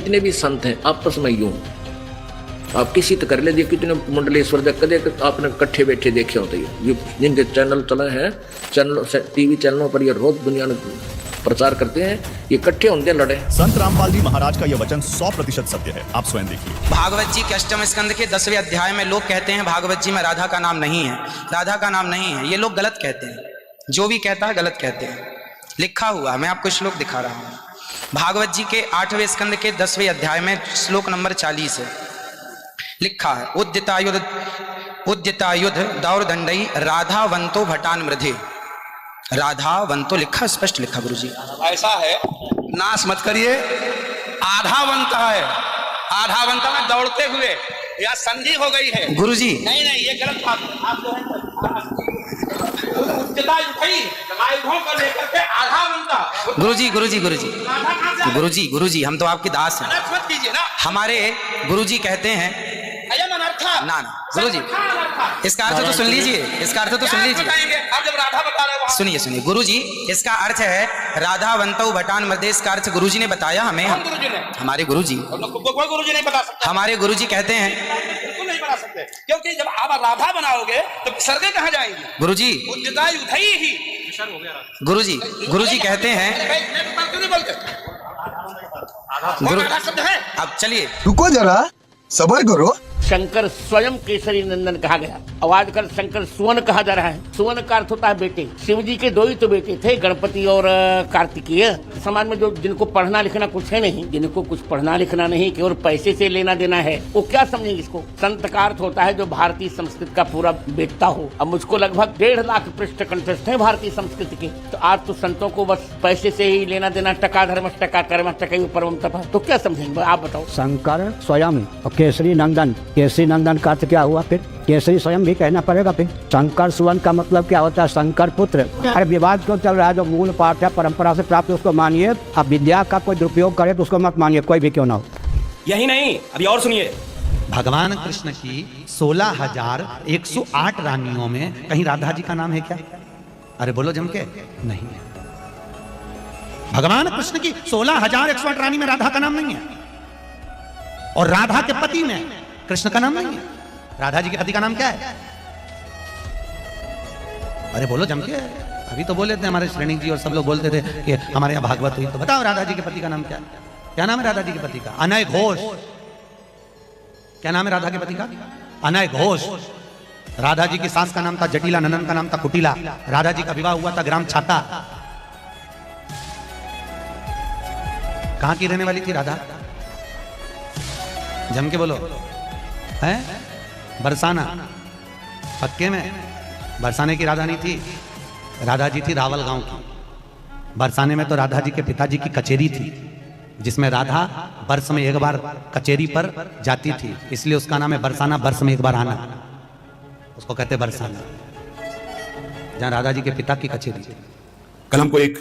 जितने भी संत हैं आपस में यूं आप किसी तो कर ले देखिए कितने मुंडलेश्वर देख कदे आपने इकट्ठे बैठे देखे होते ये जिनके चैनल चले हैं चैनल टीवी चैनलों पर ये रोज दुनिया में प्रचार करते हैं ये इकट्ठे होते लड़े। संत रामपाल जी महाराज का यह वचन 100% सत्य है, आप स्वयं देखिए। भागवत जी के अष्टम स्कंद के 10वें अध्याय में लोग कहते हैं भागवत जी में राधा का नाम नहीं है, राधा का नाम नहीं है। ये लोग गलत कहते हैं, जो भी कहता है गलत कहते हैं। लिखा हुआ मैं आपको श्लोक दिखा रहा हूं भागवत जी के 8वें स्कंद के 10वें अध्याय में श्लोक नंबर 40 है। लिखा है उद्यतायुध दौरदंडई राधावंतो भटान मृधे। राधावंतो लिखा, स्पष्ट लिखा गुरुजी। ऐसा है, नाश मत करिए। आधावंत है, आधावंत में दौड़ते हुए या संधि हो गई है गुरुजी। नहीं नहीं ये गलत बात है। आप जो है उच्चता उठाई आयुधों को लेकर के आधावंत। गुरुजी गुरुजी गुरुजी गुरुजी गुरुजी हम तो आपके दास हैं, मत कीजिए ना। हमारे गुरुजी कहते हैं ना ना गुरुजी, इसका अर्थ तो सुन लीजिए, इसका अर्थ तो सुन लीजिए। आप जब राधा बता रहे हो सुनिए सुनिए गुरुजी, इसका अर्थ है राधावंतो भटान मृदेश का अर्थ गुरुजी ने बताया हमें। गुरुजी ने, हमारे गुरुजी, कोई गुरुजी नहीं बता सकता। हमारे गुरुजी कहते हैं बिल्कुल नहीं बता सकते, क्योंकि जब आप राधा बनाओगे तो सर्गे कहाँ जाएंगी गुरुजी। उद्यता उठाई ही गुरुजी गुरुजी कहते हैं क्यों नहीं बोलते गुरु। राधा शब्द है। अब चलिए रुको जरा, सबर करो। शंकर स्वयं केसरी नंदन कहा गया। अब आजकल शंकर सुवन कहा जा रहा है। सुवन का अर्थ होता है बेटे। शिव जी के दो ही तो बेटे थे, गणपति और कार्तिकेय। समाज में जो जिनको पढ़ना लिखना कुछ है नहीं, जिनको कुछ पढ़ना लिखना नहीं, केवल पैसे से लेना देना है, वो क्या समझेंगे इसको। संत का अर्थ होता है जो भारतीय संस्कृति का पूरा बेटता हो। अब मुझको लगभग 1.5 लाख पृष्ठ कंठस्थ है भारतीय संस्कृति के, तो आज तो संतों को बस पैसे से ही लेना देना, टका धर्म टका कर्म टका परम तप, तो क्या समझेंगे आप बताओ। शंकर स्वयं और केसरी नंदन, केसरी नंदन का अर्थ क्या हुआ फिर? केसरी स्वयं भी कहना पड़ेगा फिर। शंकर सुवन का मतलब क्या होता है? शंकर पुत्र। अरे विवाद क्यों चल रहा है? जो मूल पाठ है परंपरा से प्राप्त उसको मानिए। अब विद्या का कोई दुरुपयोग करे तो उसको मत मानिए, कोई भी क्यों ना हो। यही नहीं, अभी और सुनिए। भगवान कृष्ण की 16,108 रानियों में कहीं राधा जी का नाम है क्या? अरे बोलो जम के, नहीं है। भगवान कृष्ण की 16,108 रानी में राधा का नाम नहीं है, और राधा के पति में कृष्ण का नाम नहीं है। राधा जी के पति का नाम क्या है? अरे बोलो जम के। अभी तो बोले थे हमारे श्रेणी जी और सब लोग बोलते थे कि हमारे यहाँ भागवत हुई, तो बताओ राधा जी के पति का नाम क्या है? क्या नाम है राधा जी के पति का? अनय घोष। क्या नाम है राधा के पति का? अनय घोष। राधा जी की सास का नाम था जटिला, ननन का नाम था कुटिला। राधा जी का विवाह हुआ था ग्राम छाता। कहां की रहने वाली थी राधा? जम के बोलो। है बरसाना, पक्के में। बरसाने की राधा नहीं थी, राधा जी थी रावल गांव की। बरसाने में तो राधा जी के पिताजी की कचेरी थी, जिसमें राधा वर्ष में एक बार कचेरी पर जाती थी, इसलिए उसका नाम है बरसाना। वर्ष में एक बार आना, उसको कहते बरसाना, जहां राधा जी के पिता की कचेरी थी। कल हमको एक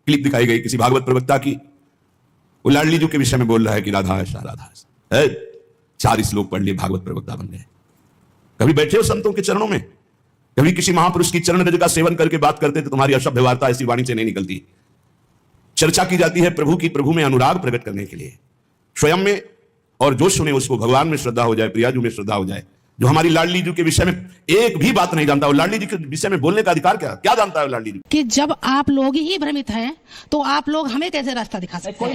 क्लिप दिखाई गई किसी भागवत प्रवक्ता की, वो लाडली जी के विषय में बोल रहा है कि राधा ऐसा राधा ऐसा। 4 श्लोक पढ़ लिए, भागवत प्रवक्ता बन गए। कभी बैठे हो संतों के चरणों में? कभी किसी महापुरुष की चरण रज का सेवन करके बात करते तो तुम्हारी अशब्द वार्ता ऐसी वाणी से नहीं निकलती। चर्चा की जाती है प्रभु की, प्रभु में अनुराग प्रकट करने के लिए, स्वयं में, और जो सुने उसको भगवान में श्रद्धा हो जाए, प्रियाजू में श्रद्धा हो जाए। जो हमारी लाडली जी के विषय में एक भी बात नहीं जानता, और लाडली जी के विषय में बोलने का अधिकार क्या जानता है लाडली जी? कि जब आप लोग ही भ्रमित हैं तो आप लोग हमें कैसे रास्ता दिखा सकते हैं?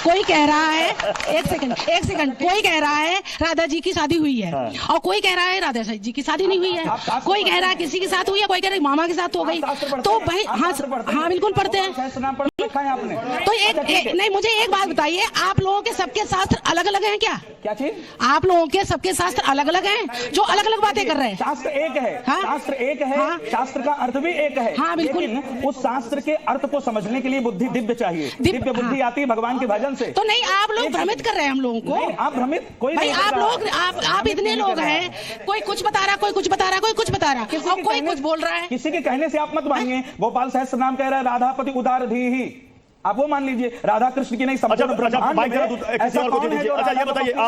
कोई कह रहा है, एक सेकंड, कोई कह रहा है राधा जी की शादी हुई है, और कोई कह रहा है राधा जी की शादी नहीं हुई है। कोई कह रहा है किसी के साथ हुई है, कोई कह रहा है मामा के साथ हो गई। तो भाई हाँ बिल्कुल पढ़ते हैं। तो एक नहीं, मुझे एक बात बताइए, आप लोगों के सबके शास्त्र अलग अलग हैं क्या? क्या चीज? आप लोगों के सबके शास्त्र अलग अलग हैं, जो अलग अलग बातें कर रहे हैं। शास्त्र एक है। हाँ? शास्त्र एक है। हाँ? शास्त्र का अर्थ भी एक है। हाँ बिल्कुल। लेकिन उस शास्त्र के अर्थ को समझने के लिए बुद्धि दिव्य चाहिए। दिव्य बुद्धि आती है भगवान के भजन से। तो नहीं, आप लोग भ्रमित कर रहे हैं हम लोगों को। आप भ्रमित कोई भाई, नहीं। आप लोग आप इतने लोग हैं, कोई कुछ बता रहा, कोई कुछ बता रहा, कोई कुछ बता रहा, और कोई कुछ बोल रहा है। किसी के कहने से आप मत मानिए। गोपाल सहस्त्र नाम कह रहा है राधापति उदार धी ही। आप वो मान लीजिए, राधा कृष्ण की नहीं संपूर्ण ब्रह्मांड में ऐसा कौन है जो अच्छा ये बताइए, राधा को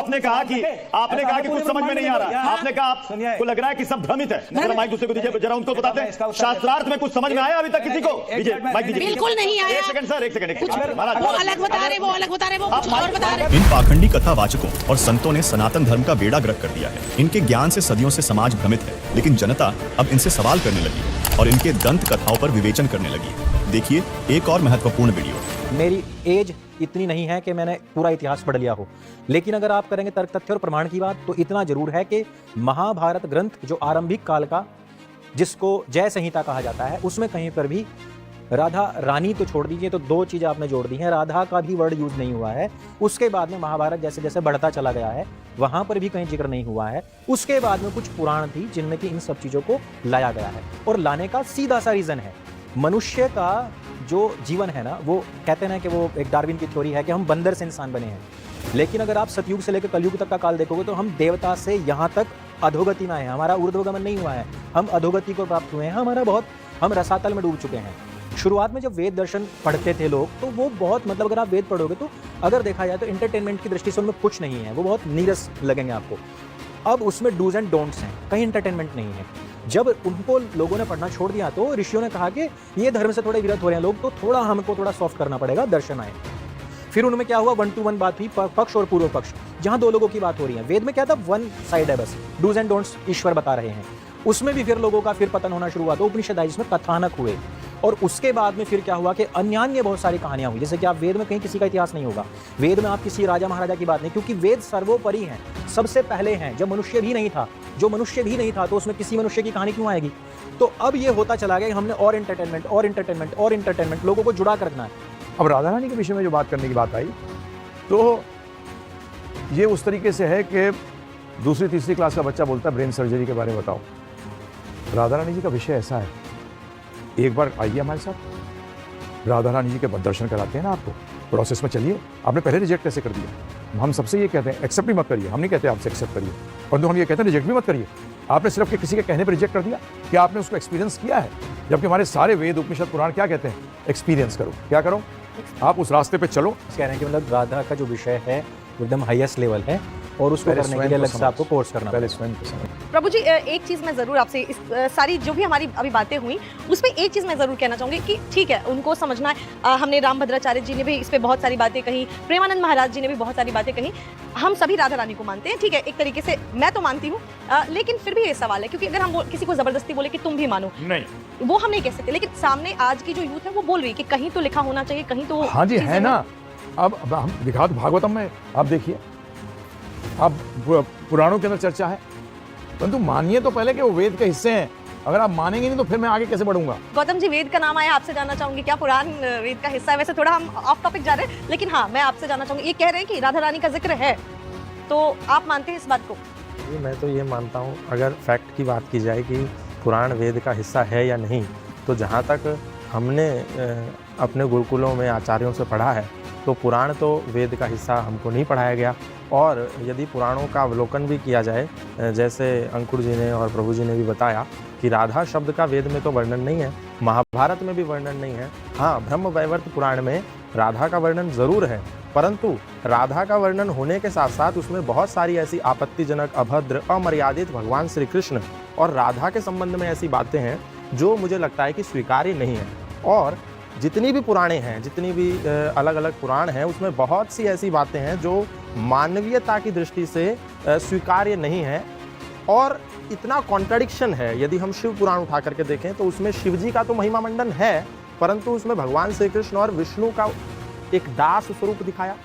आपने कहा कि कुछ समझ में नहीं आ रहा, आपने कहा आपको लग रहा है कि सब भ्रमित है। जरा माइक दूसरे को दीजिए, जरा उनको बताते हैं शास्त्रार्थ में कुछ समझ में आया अभी तक किसी को? माइक दीजिए। बिल्कुल नहीं आया। एक सेकंड सर, एक सेकंड। वो अलग बता रहे, वो अलग बता रहे, वो कुछ और बता रहे। इन पाखंडी कथावाचकों और संतों ने सनातन धर्म का बेड़ा गर्क कर दिया है। इनके ज्ञान से सदियों से समाज भ्रमित है, लेकिन जनता अब इनसे सवाल करने लगी और इनके दंत कथाओं पर विवेचन करने लगी। देखिए एक और महत्वपूर्ण वीडियो। मेरी एज इतनी नहीं है कि मैंने पूरा इतिहास पढ़ लिया हो, लेकिन अगर आप करेंगे तर्क तथ्य और प्रमाण की बात, तो इतना जरूर है कि महाभारत ग्रंथ जो आरंभिक काल का, जिसको जय संहिता कहा जाता है, उसमें कहीं पर भी राधा रानी तो छोड़ दीजिए, तो दो चीजें आपने जोड़ दी हैं, राधा का भी वर्ड यूज नहीं हुआ है। उसके बाद में महाभारत जैसे जैसे बढ़ता चला गया है, वहां पर भी कहीं जिक्र नहीं हुआ है। उसके बाद में कुछ पुराण थी जिनमें कि इन सब चीजों को लाया गया है, और लाने का सीधा सा रीजन है, मनुष्य का जो जीवन है ना, वो कहते हैं कि वो एक डार्विन की थ्योरी है कि हम बंदर से इंसान बने हैं, लेकिन अगर आप सतयुग से लेकर कलयुग तक का काल देखोगे तो हम देवता से यहाँ तक अधोगति में आए हैं। हमारा ऊर्ध्वगमन नहीं हुआ है, हम अधोगति को प्राप्त हुए हैं। हम रसातल में डूब चुके हैं। शुरुआत में जब वेद दर्शन पढ़ते थे लोग, तो वो बहुत, मतलब अगर आप वेद पढ़ोगे तो अगर देखा जाए तो एंटरटेनमेंट की दृष्टि से उनमें कुछ नहीं है, वो बहुत नीरस लगेंगे आपको। अब उसमें डूज एंड डोंट्स हैं, कहीं एंटरटेनमेंट नहीं है। जब उनको लोगों ने पढ़ना छोड़ दिया तो ऋषियों ने कहा कि ये धर्म से थोड़े विरत हो रहे हैं लोग, तो थोड़ा हमको थोड़ा सॉफ्ट करना पड़ेगा, दर्शन आए। फिर उनमें क्या हुआ, 1 to 1 बात हुई, पक्ष और पूर्व पक्ष, जहां दो लोगों की बात हो रही है। वेद में क्या था, 1 साइड है बस, डूज एंड डोंट्स ईश्वर बता रहे हैं। उसमें भी फिर लोगों का फिर पतन होना शुरू हुआ, तो उपनिषद आई जिसमें कथानक हुए। और उसके बाद में फिर क्या हुआ कि अन्य बहुत सारी कहानियां हुई, जैसे कि आप वेद में कहीं किसी का इतिहास नहीं होगा, वेद में आप किसी राजा महाराजा की बात नहीं, क्योंकि वेद सर्वोपरि हैं, सबसे पहले हैं। जब मनुष्य भी नहीं था, जो मनुष्य भी नहीं था, तो उसमें किसी मनुष्य की कहानी क्यों आएगी? तो अब ये होता चला गया, हमने और एंटरटेनमेंट लोगों को जुड़ा कर रखना है। अब राधा रानी के विषय में जो बात करने की बात आई, तो ये उस तरीके से है कि दूसरी तीसरी क्लास का बच्चा बोलता है ब्रेन सर्जरी के बारे में बताओ। राधा रानी जी का विषय ऐसा है, एक बार आइए हमारे साथ, राधा रानी जी के दर्शन कराते हैं ना आपको, प्रोसेस में चलिए। आपने पहले रिजेक्ट कैसे कर दिया? हम सबसे ये कहते हैं एक्सेप्ट भी मत करिए, हम नहीं कहते आपसे एक्सेप्ट करिए, परंतु हम ये कहते हैं रिजेक्ट भी मत करिए। आपने सिर्फ कि किसी के कहने पर रिजेक्ट कर दिया, क्या आपने उसको एक्सपीरियंस किया है? जबकि हमारे सारे वेद उपनिषद पुराण क्या कहते हैं, एक्सपीरियंस करो। क्या करो? आप उस रास्ते पे चलो। कह रहे हैं कि मतलब राधा का जो विषय है एकदम हाईएस्ट लेवल है, और उसको करने के लिए अलग से आपको कोर्स करना पहले स्वयं को समझ। प्रभु जी, एक चीज़ मैं ज़रूर आपसे, इस सारी जो भी हमारी अभी बातें हुई उसमें एक चीज़ मैं ज़रूर कहना चाहूँगी कि ठीक है, उनको समझना है। हमने रामभद्राचार्य जी ने भी इस पर बहुत सारी बातें कही, प्रेमानंद महाराज जी ने भी बहुत सारी बातें कही। हम सभी राधा रानी को मानते हैं, ठीक है, एक तरीके से मैं तो मानती हूँ, लेकिन फिर भी ये सवाल है, क्योंकि अगर हम किसी को ज़बरदस्ती बोले कि तुम भी मानो, नहीं, वो हम नहीं कह सकते। लेकिन सामने आज की जो यूथ है वो बोल रही है कि कहीं तो लिखा होना चाहिए, कहीं तो। हाँ जी, है ना। अब हम दिखा दो भागवतम में, आप देखिए, अब पुराणों के अंदर चर्चा है, परंतु मानिए तो पहले कि वो वेद के हिस्से हैं। अगर आप मानेंगे नहीं तो फिर मैं आगे कैसे बढ़ूंगा? गौतम जी, वेद का नाम आया, आपसे जानना चाहूंगी क्या पुराण वेद का हिस्सा है? वैसे थोड़ा हम ऑफ टॉपिक जा रहे हैं, लेकिन हाँ, मैं आपसे जानना चाहूंगी, ये कह रहे हैं कि राधा रानी का जिक्र है, तो आप मानते हैं इस बात को? मैं तो ये मानता हूँ, अगर फैक्ट की बात की जाए कि पुराण वेद का हिस्सा है या नहीं, तो जहाँ तक हमने अपने गुरुकुलों में आचार्यों से पढ़ा है, तो पुराण तो वेद का हिस्सा हमको नहीं पढ़ाया गया। और यदि पुराणों का अवलोकन भी किया जाए, जैसे अंकुर जी ने और प्रभु जी ने भी बताया कि राधा शब्द का वेद में तो वर्णन नहीं है, महाभारत में भी वर्णन नहीं है। हाँ, ब्रह्म वैवर्त पुराण में राधा का वर्णन ज़रूर है, परंतु राधा का वर्णन होने के साथ साथ उसमें बहुत सारी ऐसी आपत्तिजनक, अभद्र, अमर्यादित भगवान श्री कृष्ण और राधा के संबंध में ऐसी बातें हैं जो मुझे लगता है कि स्वीकार्य नहीं है। और जितनी भी पुराणे हैं, जितनी भी अलग अलग पुराण हैं, उसमें बहुत सी ऐसी बातें हैं जो मानवीयता की दृष्टि से स्वीकार्य नहीं है। और इतना कॉन्ट्रडिक्शन है, यदि हम शिव पुराण उठा करके देखें तो उसमें शिव जी का तो महिमा मंडन है, परंतु उसमें भगवान श्री कृष्ण और विष्णु का एक दास स्वरूप दिखाया।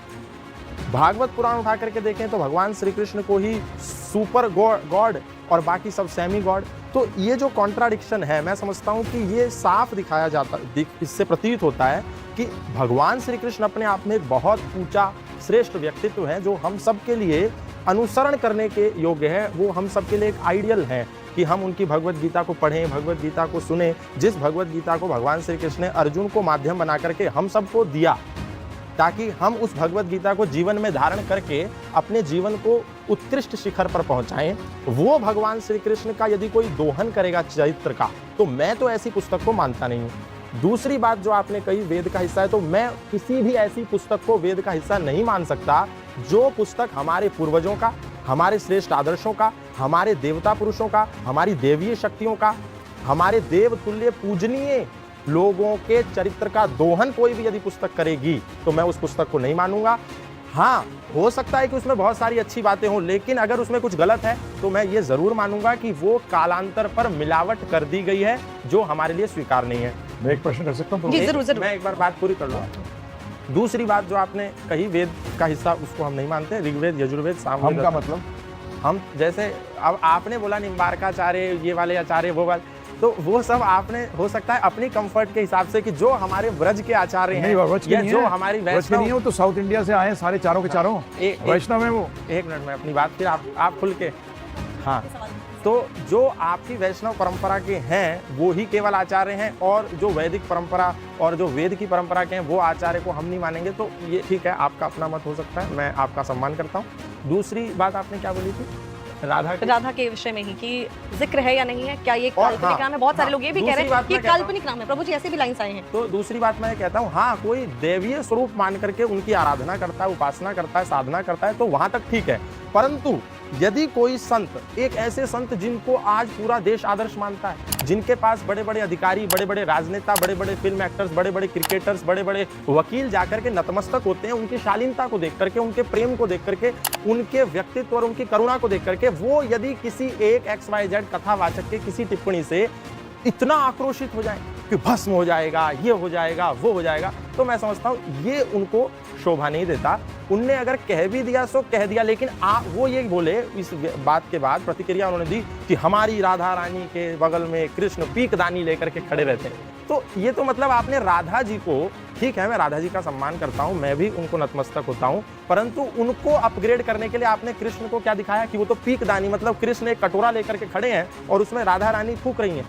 भागवत पुराण उठा करके देखें तो भगवान श्री कृष्ण को ही सुपर गॉड और बाकी सब सेमी गॉड। तो ये जो कॉन्ट्राडिक्शन है, मैं समझता हूँ कि ये साफ दिखाया जाता, इससे प्रतीत होता है कि भगवान श्री कृष्ण अपने आप में एक बहुत ऊंचा श्रेष्ठ व्यक्तित्व है, जो हम सब के लिए अनुसरण करने के योग्य है। वो हम सब के लिए एक आइडियल है कि हम उनकी भगवत गीता को पढ़ें, भगवत गीता को सुने, जिस भगवत गीता को भगवान श्री कृष्ण ने अर्जुन को माध्यम बना करके हम सबको दिया, ताकि हम उस भगवत गीता को जीवन में धारण करके अपने जीवन को उत्कृष्ट शिखर पर पहुंचाएं। वो भगवान श्री कृष्ण का यदि कोई दोहन करेगा चरित्र का, तो मैं तो ऐसी पुस्तक को मानता नहीं हूँ। दूसरी बात जो आपने कही वेद का हिस्सा है, तो मैं किसी भी ऐसी पुस्तक को वेद का हिस्सा नहीं मान सकता जो पुस्तक हमारे पूर्वजों का, हमारे श्रेष्ठ आदर्शों का, हमारे देवता पुरुषों का, हमारी देवीय शक्तियों का, हमारे देव तुल्य पूजनीय लोगों के चरित्र का दोहन कोई भी यदि पुस्तक करेगी तो मैं उस पुस्तक को नहीं मानूंगा। हाँ, हो सकता है कि उसमें बहुत सारी अच्छी बातें हों, लेकिन अगर उसमें कुछ गलत है तो मैं ये जरूर मानूंगा कि वो कालांतर पर मिलावट कर दी गई है जो हमारे लिए स्वीकार नहीं है। मैं एक प्रश्न कर सकता हूँ? जी जरूर जरूर। मैं एक बार बात पूरी कर लूँ। दूसरी बात जो आपने कही वेद का हिस्सा, उसको हम नहीं मानते। ऋग्वेद, यजुर्वेद, सामवेद। हम का मतलब? हम जैसे अब आपने बोला निम्बारकाचार्य, ये वाले आचार्य, वो वाले, तो वो सब आपने हो सकता है अपनी कंफर्ट के हिसाब से कि जो हमारे ब्रज के आचार्य हैं या जो हमारी वैष्णव हो, तो साउथ इंडिया से आए सारे चारों के चारों वैष्णव है वो। एक मिनट में अपनी बात फिर आप खुल के। हाँ, तो जो आपकी वैष्णव परंपरा के हैं वो ही केवल आचार्य हैं, और जो वैदिक परंपरा और जो वेद की परंपरा के हैं वो आचार्य को हम नहीं मानेंगे। तो ये ठीक है, आपका अपना मत हो सकता है, मैं आपका सम्मान करता हूँ। दूसरी बात आपने क्या बोली थी? राधा के विषय में ही कि जिक्र है या नहीं है, क्या ये काल्पनिक नाम है? बहुत सारे लोग ये भी कह रहे हैं कि काल्पनिक नाम है। प्रभु जी ऐसे भी लाइन्स आए हैं। तो दूसरी बात मैं कहता हूँ, हाँ, कोई देवीय स्वरूप मान करके उनकी आराधना करता है, उपासना करता है, साधना करता है, तो वहां तक ठीक है। परंतु यदि कोई संत, एक ऐसे संत जिनको आज पूरा देश आदर्श मानता है, जिनके पास बड़े बड़े अधिकारी, बड़े बड़े राजनेता, बड़े बड़े फिल्म एक्टर्स, बड़े बड़े क्रिकेटर्स, बड़े बड़े वकील जाकर के नतमस्तक होते हैं, उनकी शालीनता को देख करके, उनके प्रेम को देख करके, उनके व्यक्तित्व और उनकी करुणा को देख करके, वो यदि किसी एक XYZ कथावाचक के किसी टिप्पणी से इतना आक्रोशित हो जाए कि भस्म हो जाएगा, ये हो जाएगा, वो हो जाएगा, तो मैं समझता हूँ ये उनको शोभा नहीं देता। उनने अगर कह भी दिया सो कह दिया, लेकिन वो ये बोले, इस बात के बाद प्रतिक्रिया उन्होंने दी कि हमारी राधा रानी के बगल में कृष्ण पीकदानी लेकर के खड़े रहते हैं। तो ये तो मतलब आपने राधा जी को, ठीक है, मैं राधा जी का सम्मान करता हूँ, मैं भी उनको नतमस्तक होता हूँ, परंतु उनको अपग्रेड करने के लिए आपने कृष्ण को क्या दिखाया कि वो तो पीकदानी, मतलब कृष्ण एक कटोरा लेकर के खड़े हैं और उसमें राधा रानी फूंक रही हैं।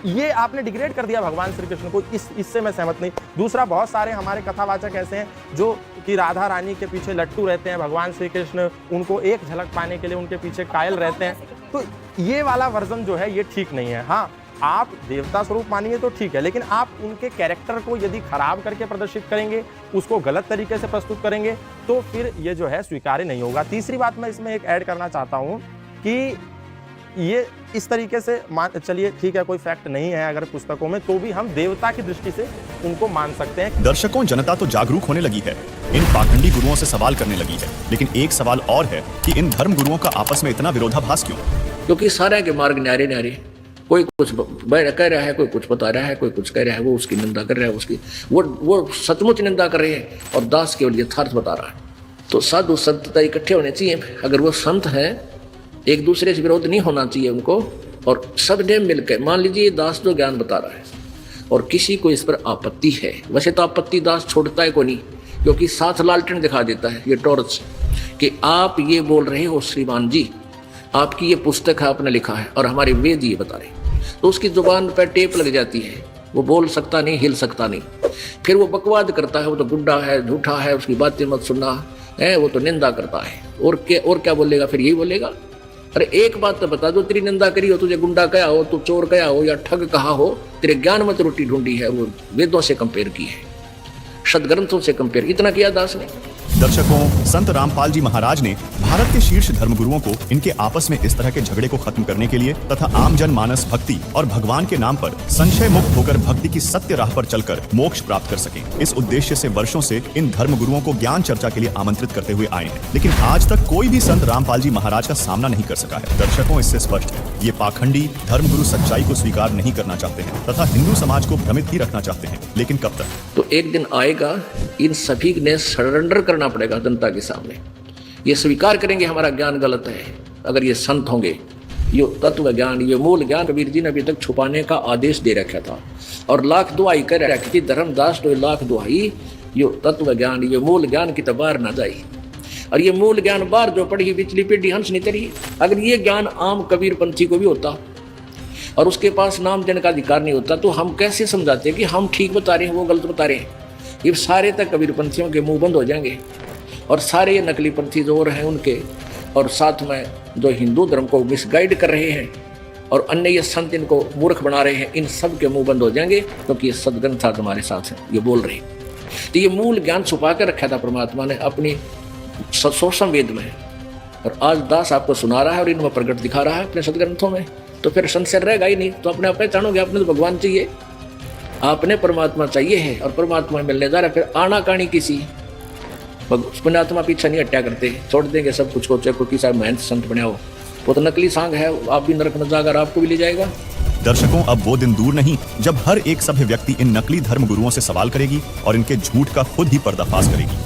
ये आपने डिग्रेड कर दिया भगवान श्री कृष्ण को। इससे मैं सहमत नहीं। दूसरा, बहुत सारे हमारे कथावाचक ऐसे हैं जो कि राधा रानी के पीछे लट्टू रहते हैं, भगवान श्री कृष्ण उनको एक झलक पाने के लिए उनके पीछे कायल रहते हैं। तो ये वाला वर्जन जो है ये ठीक नहीं है। हाँ, आप देवता स्वरूप मानिए तो ठीक है, लेकिन आप उनके कैरेक्टर को यदि खराब करके प्रदर्शित करेंगे, उसको गलत तरीके से प्रस्तुत करेंगे, तो फिर ये जो है स्वीकार्य नहीं होगा। तीसरी बात मैं इसमें एक ऐड करना चाहता हूँ कि ये इस तरीके से चलिए ठीक है, कोई फैक्ट नहीं है अगर पुस्तकों में, तो भी हम देवता की दृष्टि से उनको मान सकते हैं। दर्शकों, जनता तो जागरूक होने लगी है, इन पाखंडी गुरुओं से सवाल करने लगी है, लेकिन एक सवाल और है कि इन धर्म गुरुओं का आपस में इतना विरोधाभास क्यों? क्योंकि सारे के मार्ग न्यारे न्यारे, कोई कुछ कह रहा है, कोई कुछ बता रहा है, कोई कुछ कह रहा है, वो उसकी निंदा कर रहा है, उसकी वो सचमुच निंदा कर रहे हैं, और दास केवल यथार्थ बता रहा है। तो साधु संतता इकट्ठे होने चाहिए। अगर वो संत है, एक दूसरे से विरोध नहीं होना चाहिए उनको, और सब ने मिलकर, मान लीजिए दास जो ज्ञान बता रहा है और किसी को इस पर आपत्ति है, वैसे तो आपत्ति दास छोड़ता है को नहीं, क्योंकि साथ लालटेन दिखा देता है, ये टॉर्च, कि आप ये बोल रहे हो श्रीमान जी, आपकी ये पुस्तक है, आपने लिखा है, और हमारे वेद ये बता रहे, तो उसकी जुबान पर टेप लग जाती है, वो बोल सकता नहीं, हिल सकता नहीं। फिर वो बकवाद करता है, वो तो गुड्डा है, झूठा है, उसकी बातें मत सुनना है, वो तो निंदा करता है। और क्या बोलेगा? फिर यही बोलेगा, अरे एक बात तो बता दो, तेरी निंदा करी हो, तुझे गुंडा कहा हो, तू चोर कहा हो या ठग कहा हो, तेरे ज्ञान मत रोटी ढूंढी है, वो वेदों से कंपेयर की है, सदग्रंथों से कंपेयर, इतना किया दास ने। दर्शकों, संत रामपाल जी महाराज ने भारत के शीर्ष धर्मगुरुओं को इनके आपस में इस तरह के झगड़े को खत्म करने के लिए तथा आम जन मानस भक्ति और भगवान के नाम पर संशय मुक्त होकर भक्ति की सत्य राह पर चलकर मोक्ष प्राप्त कर सकें, इस उद्देश्य से वर्षों से इन धर्मगुरुओं को ज्ञान चर्चा के लिए आमंत्रित करते हुए आए हैं, लेकिन आज तक कोई भी संत रामपाल जी महाराज का सामना नहीं कर सका है। दर्शकों, इससे स्पष्ट है, ये पाखंडी धर्मगुरु सच्चाई को स्वीकार नहीं करना चाहते हैं तथा हिंदू समाज को भ्रमित ही रखना चाहते हैं, लेकिन कब तक? तो एक दिन आएगा, इन सभी ने सरेंडर करना पड़ेगा जनता के सामने, ये स्वीकार करेंगे हमारा ज्ञान गलत है। अगर ये संत होंगे, ये तत्व ज्ञान, ये मूल ज्ञान कबीर जी ने अभी तक छुपाने का आदेश दे रखा था, और लाख दुआई कर रखी थी धर्मदास, तो लाख दुआई, ये तत्व ज्ञान, ये मूल ज्ञान की तो बाहर ना जाए, और ये मूल ज्ञान बाहर जो पढ़ी पिछली पीढ़ी हंस नहीं तरी। अगर ये ज्ञान आम कबीर पंथी को भी होता और उसके पास नाम देने का अधिकार नहीं होता, तो हम कैसे समझाते कि हम ठीक बता रहे हैं, वो गलत बता रहे हैं? ये सारे तक कबीर पंथियों के मुंह बंद हो जाएंगे, और सारे ये नकली पंथी जो और हैं उनके, और साथ में जो हिंदू धर्म को मिसगाइड कर रहे हैं, और अन्य ये संत इनको मूर्ख बना रहे हैं, इन सब के मुंह बंद हो जाएंगे, क्योंकि ये सदग्रंथ था तुम्हारे साथ है, ये बोल रहे। तो ये मूल ज्ञान छुपा कर रखा था परमात्मा ने अपनी 100 वेद में, और आज दास आपको सुना रहा है और इनमें प्रकट दिखा रहा है अपने सदग्रंथों में। तो फिर संशय रहेगा ही नहीं, तो अपने आप पहचानोगे आपने तो भगवान चाहिए, आपने परमात्मा चाहिए है और परमात्मा मिलने जा रहा है। फिर आना कहानी किसी पुण्यात्मा पीछा नहीं हट्या करते, छोड़ देंगे सब कुछ को, चाहे कोई किसी महंत संत बने हो, वो तो नकली सांग है, आप भी नरक में जाकर आपको भी ले जाएगा। दर्शकों, अब वो दिन दूर नहीं जब हर एक सभ्य व्यक्ति इन नकली धर्म गुरुओं से सवाल करेगी और इनके झूठ का खुद ही पर्दाफाश करेगी।